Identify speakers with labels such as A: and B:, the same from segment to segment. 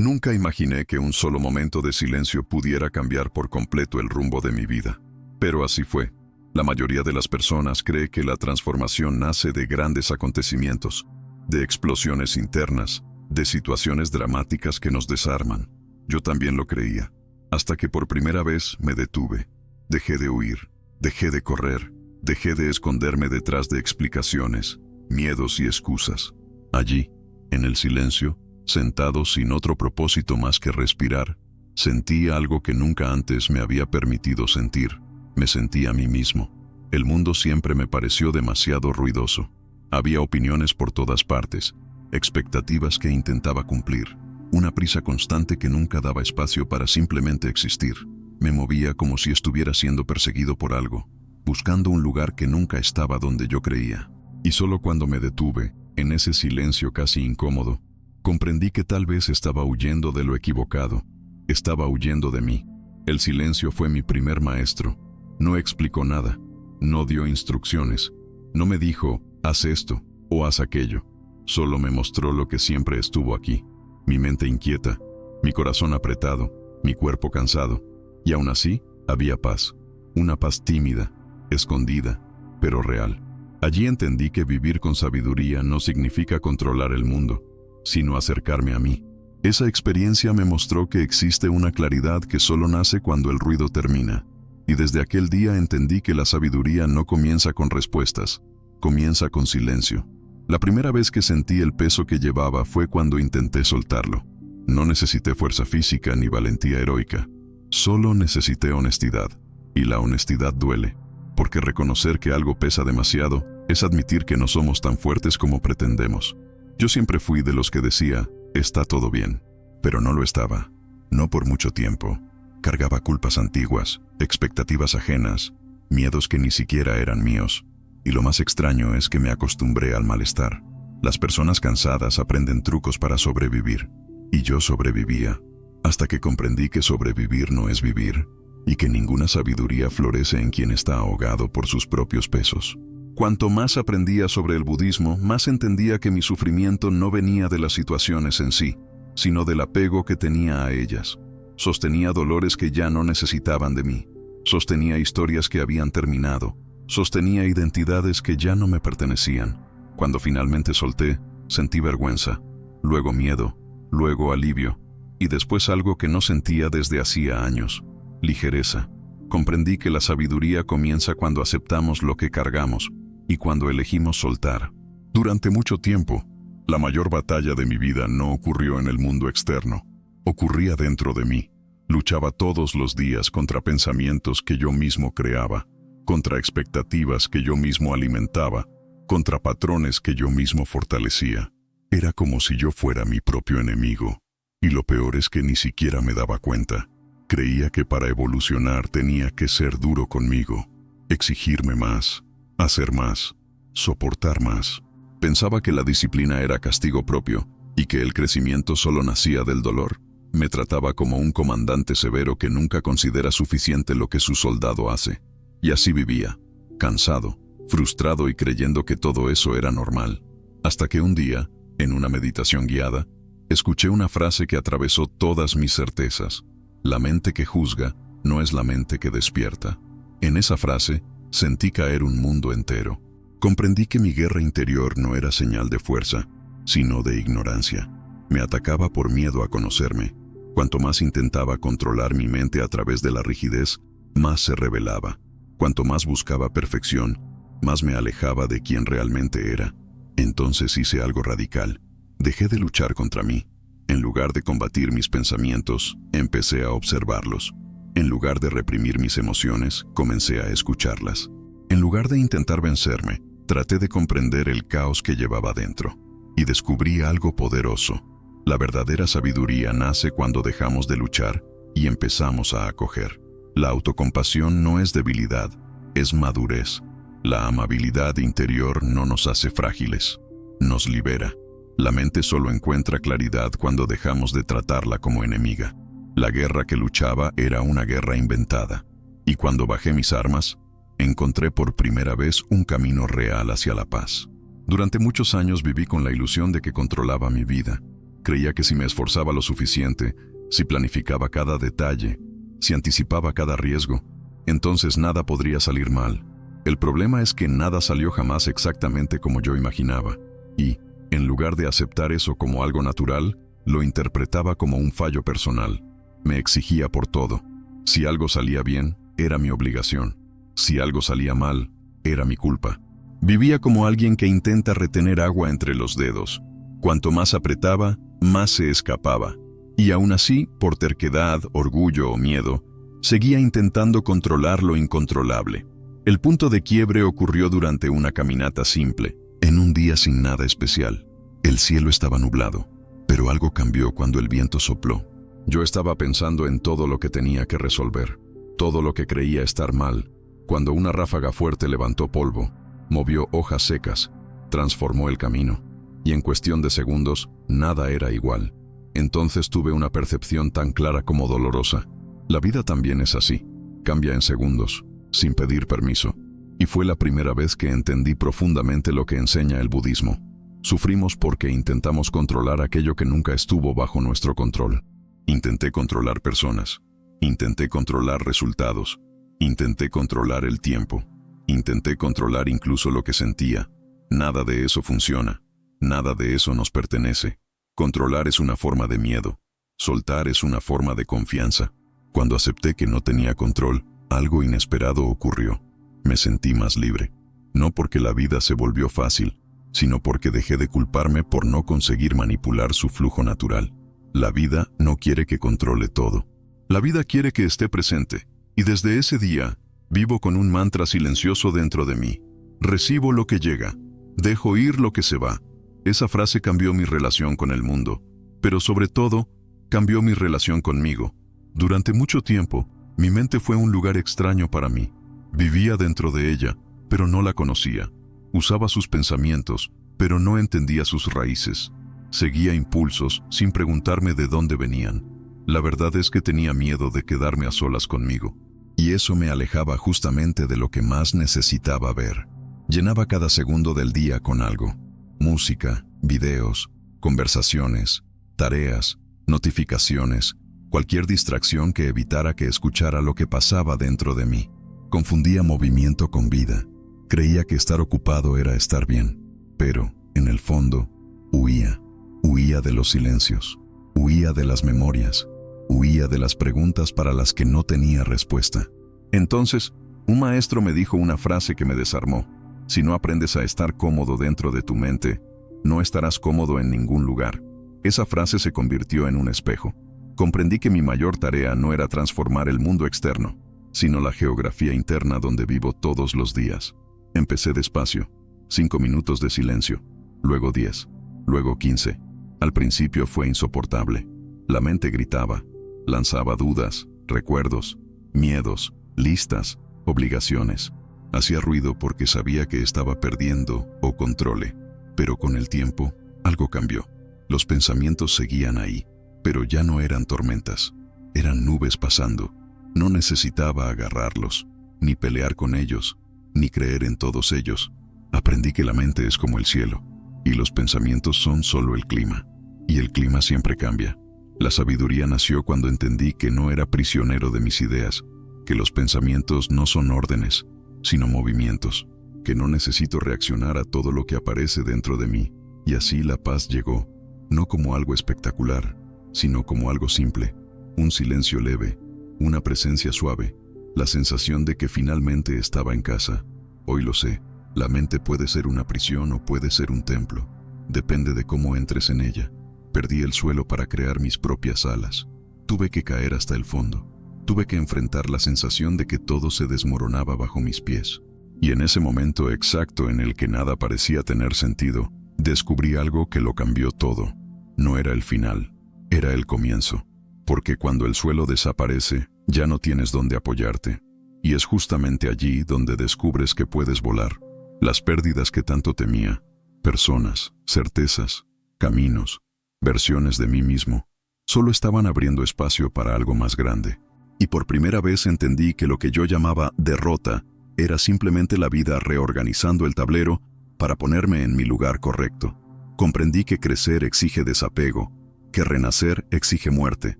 A: Nunca imaginé que un solo momento de silencio pudiera cambiar por completo el rumbo de mi vida. Pero así fue. La mayoría de las personas cree que la transformación nace de grandes acontecimientos, de explosiones internas, de situaciones dramáticas que nos desarman. Yo también lo creía, hasta que por primera vez me detuve. Dejé de huir, dejé de correr, dejé de esconderme detrás de explicaciones, miedos y excusas. Allí, en el silencio, sentado sin otro propósito más que respirar, sentí algo que nunca antes me había permitido sentir. Me sentí a mí mismo. El mundo siempre me pareció demasiado ruidoso. Había opiniones por todas partes, expectativas que intentaba cumplir, una prisa constante que nunca daba espacio para simplemente existir. Me movía como si estuviera siendo perseguido por algo, buscando un lugar que nunca estaba donde yo creía. Y solo cuando me detuve, en ese silencio casi incómodo, comprendí que tal vez estaba huyendo de lo equivocado, estaba huyendo de mí. El silencio fue mi primer maestro. No explicó nada, no dio instrucciones, no me dijo, haz esto o haz aquello. Solo me mostró lo que siempre estuvo aquí, mi mente inquieta, mi corazón apretado, mi cuerpo cansado. Y aún así, había paz, una paz tímida, escondida, pero real. Allí entendí que vivir con sabiduría no significa controlar el mundo, sino acercarme a mí. Esa experiencia me mostró que existe una claridad que solo nace cuando el ruido termina. Y desde aquel día entendí que la sabiduría no comienza con respuestas, comienza con silencio. La primera vez que sentí el peso que llevaba fue cuando intenté soltarlo. No necesité fuerza física ni valentía heroica. Solo necesité honestidad. Y la honestidad duele, porque reconocer que algo pesa demasiado es admitir que no somos tan fuertes como pretendemos. Yo siempre fui de los que decía, está todo bien, pero no lo estaba. No por mucho tiempo. Cargaba culpas antiguas, expectativas ajenas, miedos que ni siquiera eran míos. Y lo más extraño es que me acostumbré al malestar. Las personas cansadas aprenden trucos para sobrevivir. Y yo sobrevivía, hasta que comprendí que sobrevivir no es vivir, y que ninguna sabiduría florece en quien está ahogado por sus propios pesos. Cuanto más aprendía sobre el budismo, más entendía que mi sufrimiento no venía de las situaciones en sí, sino del apego que tenía a ellas. Sostenía dolores que ya no necesitaban de mí. Sostenía historias que habían terminado. Sostenía identidades que ya no me pertenecían. Cuando finalmente solté, sentí vergüenza, luego miedo, luego alivio, y después algo que no sentía desde hacía años, ligereza. Comprendí que la sabiduría comienza cuando aceptamos lo que cargamos y cuando elegimos soltar. Durante mucho tiempo, la mayor batalla de mi vida no ocurrió en el mundo externo, ocurría dentro de mí. Luchaba todos los días contra pensamientos que yo mismo creaba, contra expectativas que yo mismo alimentaba, contra patrones que yo mismo fortalecía. Era como si yo fuera mi propio enemigo, y lo peor es que ni siquiera me daba cuenta. Creía que para evolucionar tenía que ser duro conmigo, exigirme más, hacer más, soportar más. Pensaba que la disciplina era castigo propio y que el crecimiento solo nacía del dolor. Me trataba como un comandante severo que nunca considera suficiente lo que su soldado hace. Y así vivía, cansado, frustrado y creyendo que todo eso era normal. Hasta que un día, en una meditación guiada, escuché una frase que atravesó todas mis certezas. La mente que juzga no es la mente que despierta. En esa frase, sentí caer un mundo entero. Comprendí que mi guerra interior no era señal de fuerza, sino de ignorancia. Me atacaba por miedo a conocerme. Cuanto más intentaba controlar mi mente a través de la rigidez, más se rebelaba. Cuanto más buscaba perfección, más me alejaba de quien realmente era. Entonces hice algo radical. Dejé de luchar contra mí. En lugar de combatir mis pensamientos, empecé a observarlos. En lugar de reprimir mis emociones, comencé a escucharlas. En lugar de intentar vencerme, traté de comprender el caos que llevaba dentro. Y descubrí algo poderoso. La verdadera sabiduría nace cuando dejamos de luchar y empezamos a acoger. La autocompasión no es debilidad, es madurez. La amabilidad interior no nos hace frágiles, nos libera. La mente solo encuentra claridad cuando dejamos de tratarla como enemiga. La guerra que luchaba era una guerra inventada. Y cuando bajé mis armas, encontré por primera vez un camino real hacia la paz. Durante muchos años viví con la ilusión de que controlaba mi vida, Creía que si me esforzaba lo suficiente, si planificaba cada detalle, si anticipaba cada riesgo, entonces nada podría salir mal. El problema es que nada salió jamás exactamente como yo imaginaba, y, en lugar de aceptar eso como algo natural, lo interpretaba como un fallo personal. Me exigía por todo. Si algo salía bien, era mi obligación. Si algo salía mal, era mi culpa. Vivía como alguien que intenta retener agua entre los dedos. Cuanto más apretaba, más se escapaba. Y aún así, por terquedad, orgullo o miedo, seguía intentando controlar lo incontrolable. El punto de quiebre ocurrió durante una caminata simple, en un día sin nada especial. El cielo estaba nublado, pero algo cambió cuando el viento sopló. Yo estaba pensando en todo lo que tenía que resolver, todo lo que creía estar mal, cuando una ráfaga fuerte levantó polvo, movió hojas secas, transformó el camino, y en cuestión de segundos, nada era igual. Entonces tuve una percepción tan clara como dolorosa. La vida también es así, cambia en segundos, sin pedir permiso. Y fue la primera vez que entendí profundamente lo que enseña el budismo. Sufrimos porque intentamos controlar aquello que nunca estuvo bajo nuestro control. Intenté controlar personas, intenté controlar resultados, intenté controlar el tiempo, intenté controlar incluso lo que sentía. Nada de eso funciona, nada de eso nos pertenece. Controlar es una forma de miedo, soltar es una forma de confianza. Cuando acepté que no tenía control, algo inesperado ocurrió. Me sentí más libre. No porque la vida se volvió fácil, sino porque dejé de culparme por no conseguir manipular su flujo natural. La vida no quiere que controle todo. La vida quiere que esté presente, y desde ese día, vivo con un mantra silencioso dentro de mí. Recibo lo que llega, dejo ir lo que se va. Esa frase cambió mi relación con el mundo, pero sobre todo, cambió mi relación conmigo. Durante mucho tiempo, mi mente fue un lugar extraño para mí. Vivía dentro de ella, pero no la conocía. Usaba sus pensamientos, pero no entendía sus raíces. Seguía impulsos sin preguntarme de dónde venían. La verdad es que tenía miedo de quedarme a solas conmigo. Y eso me alejaba justamente de lo que más necesitaba ver. Llenaba cada segundo del día con algo. Música, videos, conversaciones, tareas, notificaciones, cualquier distracción que evitara que escuchara lo que pasaba dentro de mí. Confundía movimiento con vida. Creía que estar ocupado era estar bien, pero, en el fondo, huía. Huía de los silencios, huía de las memorias, huía de las preguntas para las que no tenía respuesta. Entonces, un maestro me dijo una frase que me desarmó. Si no aprendes a estar cómodo dentro de tu mente, no estarás cómodo en ningún lugar. Esa frase se convirtió en un espejo. Comprendí que mi mayor tarea no era transformar el mundo externo, sino la geografía interna donde vivo todos los días. Empecé despacio, 5 minutos de silencio, luego 10, luego 15. Al principio fue insoportable. La mente gritaba, lanzaba dudas, recuerdos, miedos, listas, obligaciones. Hacía ruido porque sabía que estaba perdiendo o controle. Pero con el tiempo, algo cambió. Los pensamientos seguían ahí, pero ya no eran tormentas. Eran nubes pasando. No necesitaba agarrarlos, ni pelear con ellos, ni creer en todos ellos. Aprendí que la mente es como el cielo, y los pensamientos son solo el clima. Y el clima siempre cambia. La sabiduría nació cuando entendí que no era prisionero de mis ideas, que los pensamientos no son órdenes, sino movimientos, que no necesito reaccionar a todo lo que aparece dentro de mí. Y así la paz llegó, no como algo espectacular, sino como algo simple, un silencio leve, una presencia suave, la sensación de que finalmente estaba en casa. Hoy lo sé, la mente puede ser una prisión o puede ser un templo, depende de cómo entres en ella. Perdí el suelo para crear mis propias alas. Tuve que caer hasta el fondo. Tuve que enfrentar la sensación de que todo se desmoronaba bajo mis pies. Y en ese momento exacto en el que nada parecía tener sentido, descubrí algo que lo cambió todo. No era el final, era el comienzo. Porque cuando el suelo desaparece, ya no tienes dónde apoyarte. Y es justamente allí donde descubres que puedes volar. Las pérdidas que tanto temía, personas, certezas, caminos, versiones de mí mismo, solo estaban abriendo espacio para algo más grande. Y por primera vez entendí que lo que yo llamaba derrota era simplemente la vida reorganizando el tablero para ponerme en mi lugar correcto. Comprendí que crecer exige desapego, que renacer exige muerte,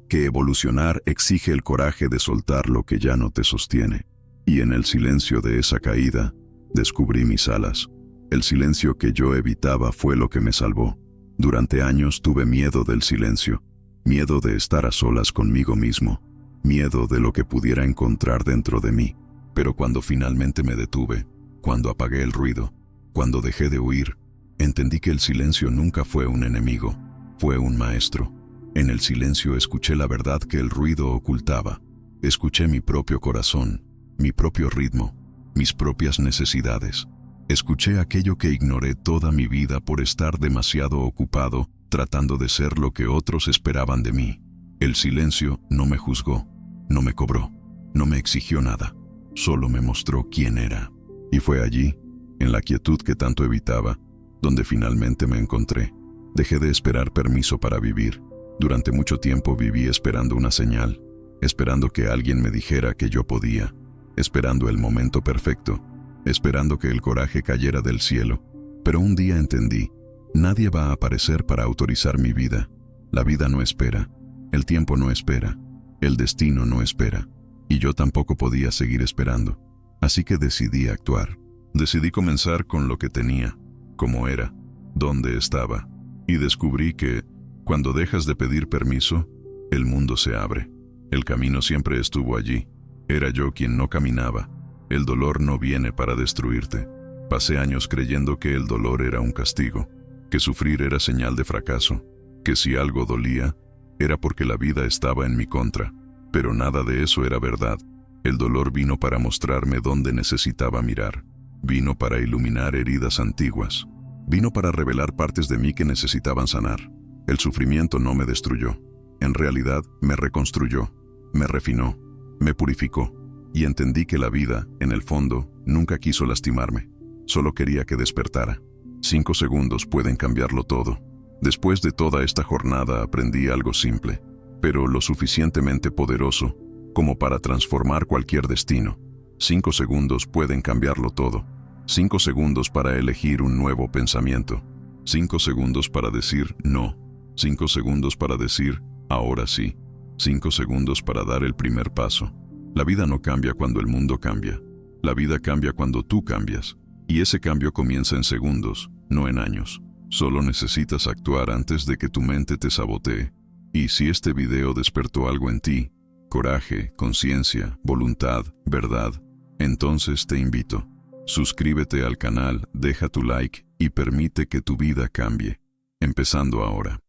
A: que evolucionar exige el coraje de soltar lo que ya no te sostiene. Y en el silencio de esa caída, descubrí mis alas. El silencio que yo evitaba fue lo que me salvó. Durante años tuve miedo del silencio, miedo de estar a solas conmigo mismo, miedo de lo que pudiera encontrar dentro de mí. Pero cuando finalmente me detuve, cuando apagué el ruido, cuando dejé de huir, entendí que el silencio nunca fue un enemigo, fue un maestro. En el silencio escuché la verdad que el ruido ocultaba. Escuché mi propio corazón, mi propio ritmo, mis propias necesidades. Escuché aquello que ignoré toda mi vida por estar demasiado ocupado tratando de ser lo que otros esperaban de mí. El silencio no me juzgó, no me cobró, no me exigió nada, solo me mostró quién era. Y fue allí, en la quietud que tanto evitaba, donde finalmente me encontré. Dejé de esperar permiso para vivir. Durante mucho tiempo viví esperando una señal, esperando que alguien me dijera que yo podía, esperando el momento perfecto, esperando que el coraje cayera del cielo. Pero un día entendí, nadie va a aparecer para autorizar mi vida. La vida no espera, el tiempo no espera, el destino no espera, y yo tampoco podía seguir esperando. Así que decidí actuar. Decidí comenzar con lo que tenía, cómo era, dónde estaba, y descubrí que, cuando dejas de pedir permiso, el mundo se abre. El camino siempre estuvo allí. Era yo quien no caminaba. El dolor no viene para destruirte. Pasé años creyendo que el dolor era un castigo, que sufrir era señal de fracaso, que si algo dolía, era porque la vida estaba en mi contra. Pero nada de eso era verdad. El dolor vino para mostrarme dónde necesitaba mirar. Vino para iluminar heridas antiguas. Vino para revelar partes de mí que necesitaban sanar. El sufrimiento no me destruyó. En realidad, me reconstruyó, me refinó, me purificó. Y entendí que la vida, en el fondo, nunca quiso lastimarme. Solo quería que despertara. 5 segundos pueden cambiarlo todo. Después de toda esta jornada aprendí algo simple, pero lo suficientemente poderoso como para transformar cualquier destino. 5 segundos pueden cambiarlo todo. 5 segundos para elegir un nuevo pensamiento. 5 segundos para decir no. 5 segundos para decir ahora sí. 5 segundos para dar el primer paso. La vida no cambia cuando el mundo cambia. La vida cambia cuando tú cambias. Y ese cambio comienza en segundos, no en años. Solo necesitas actuar antes de que tu mente te sabotee. Y si este video despertó algo en ti, coraje, conciencia, voluntad, verdad, entonces te invito. Suscríbete al canal, deja tu like y permite que tu vida cambie. Empezando ahora.